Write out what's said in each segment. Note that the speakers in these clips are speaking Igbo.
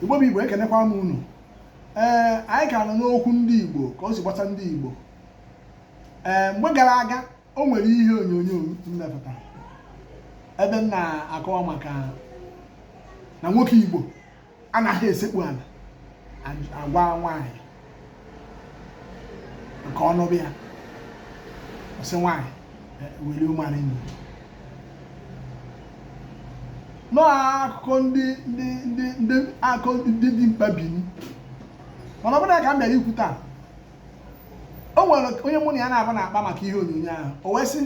Igbo bụ Igbo ekenekwa m unu. Anyị ka nọ n'okwu ndị Igbo ka o si gbasa ndị Igbo. Mgbe gara aga o nwere ihe onyonyo mmepụta ebe m na-akọwa maka na nwoke Igbo anaghị esekpu ala agwa nwaanyị nke ọnụ ya ọsị nwaanyị were ụmara enyi n'akụkọ ndị dị mkpa bini mana ọ bụrụ ka m bịara ikwu taa, o nwere onye mụ na ya na-aba na-akpa maka ihe onyonyo ahụ, o wee sị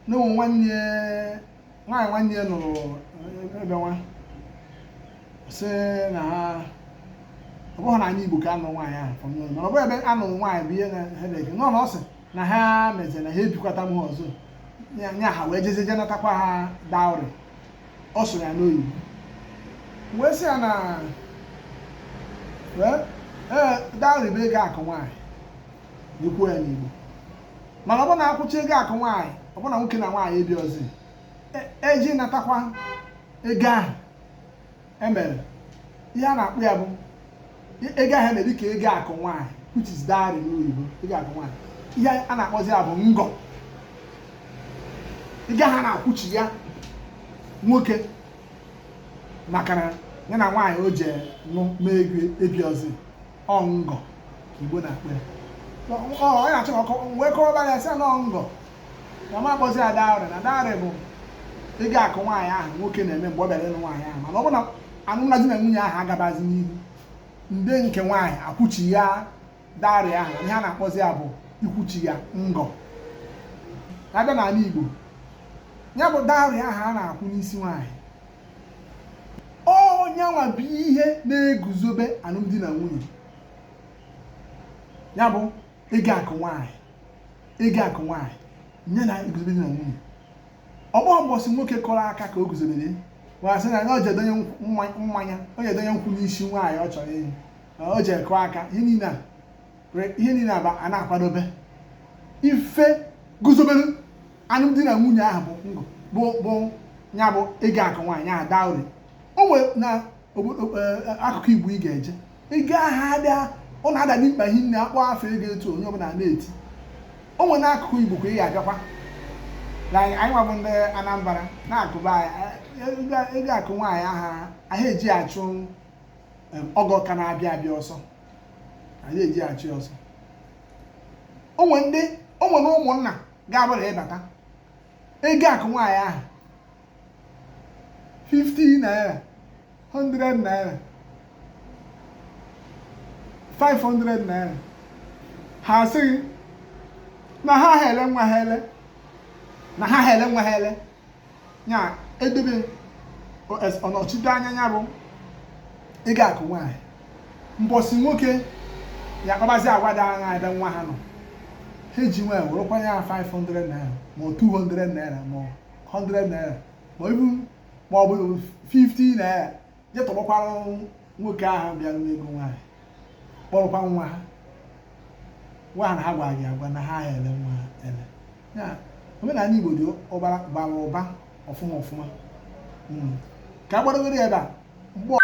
na nwaanyị nwanne ya nụrụ ebe nwa sị na ha ọ bụghị na anyị Igbo ka anụ nwaanyị ahụ mana ọ bụ ebe anụrụ nwaanyị bụ ihe na hedek nọ na ọ sị na ha mezere na ha ebikwata m ha ọzọ nya ha wee jezie natakwa ha dowry. Ọ sụrụ ya n'oyibo wee sị ya na dowry bụ ego akụ nwaanyị ekwuo ya n'Igbo, mana ọ bụ na akwụcha ego akụ nwaanyị ọ bụ na nwoke na nwaanyị ebi ọzọ eji natakwa ego ahụ emere ihe a na-akpụ ya bụ ego ahụ emere dịka ego akụ nwaanyị, which is dowry n'oyibo. Ego akụ nwaanyị ihe a na-akpọzi ya bụ ngọ. Ego ahụ a na-akwụchi ya nwoke maka na ya na nwaanyị o je mee ego ebi ọzọ ngọ Igbo na-akpọ ya. Ọ na-achọ ka wee kọwara ya sị na ngọ na ma akpọzi ya dowry. Na dowry bụ ego akụ nwaanyị ahụ nwoke na-eme mgbe ọ bịara ịlụ nwaanyị ahụ, mana ọ bụ na alụmdi na nwunye ahụ agabazi n'ihu, ndị nke nwaanyị akwụchi ya dowry ahụ. Ihe a na-akpọzi ya bụ ikwuchi ya ngọ. Na-abịa n'ala Igbo, ya bụ dowry ahụ a na-akwụ n'isi nwaanyị, onyanwa bụ ihe na-eguzobe alụmdi na nwunye. Ya bụ ego akụ nwaanyị, ego akụ nwaanyị nye na-eguzobe di na nwunye. Ọ bụ mbọsị nwoke kọrọ aka ka o guzobere wasị na o jedonye mmanya, o jedonye nkwụ n'isi nwaanyị ọ chọrọ enyi, o je kụọ aka. Ihe niile a na-akwadobe ife guzobere alụmdi na nwunye ahụ bụ ya bụ ego akụ nwaanyị ahụ dowry. O nwere na akụkụ Igbo ị ga-eje ego ahụ abịa, ọ na-ada dị mkpa hinne akpọ afọ ego etu onye ọbụla na-eti. O nwere n'akụkụ Igbo ka ị ga-abịakwa na anyị nwa bụ ndị Anambra na-akụba anyị ego akụ nwaanyị aha eji achụ ọgọ ka na-abịa abịa ọsọ, anyị eji achụ ya ọsọ. O nwere ụmụnna ga-abụrụ ịbata ego akụ nwaanyị ahụ 50 naira, 100 naira, 500 naira. Ha asịghị na ha hele nwa ha ele, na ha hele nwa ha ele nya edobe ọnọchite anya ya bụ ego akụ nwaanyị. Mbọsị nwoke ya kpabazi agwa dị anya ebe nwa ha nọ, ha eji nwa werekwa ya 500 naira ma 200 naira ma 100 naira ma ọ bụ 50 naira je tọgbọkwara nwoke ahụ bịara n'ego nwaanyị, kpọrọkwa nwa ha na ha gwara gị agwa na ha hele nwa ha ele. Ya omenala Igbo dị bara ụba ọfụma ka a gbadogoro ya ebe a mgbe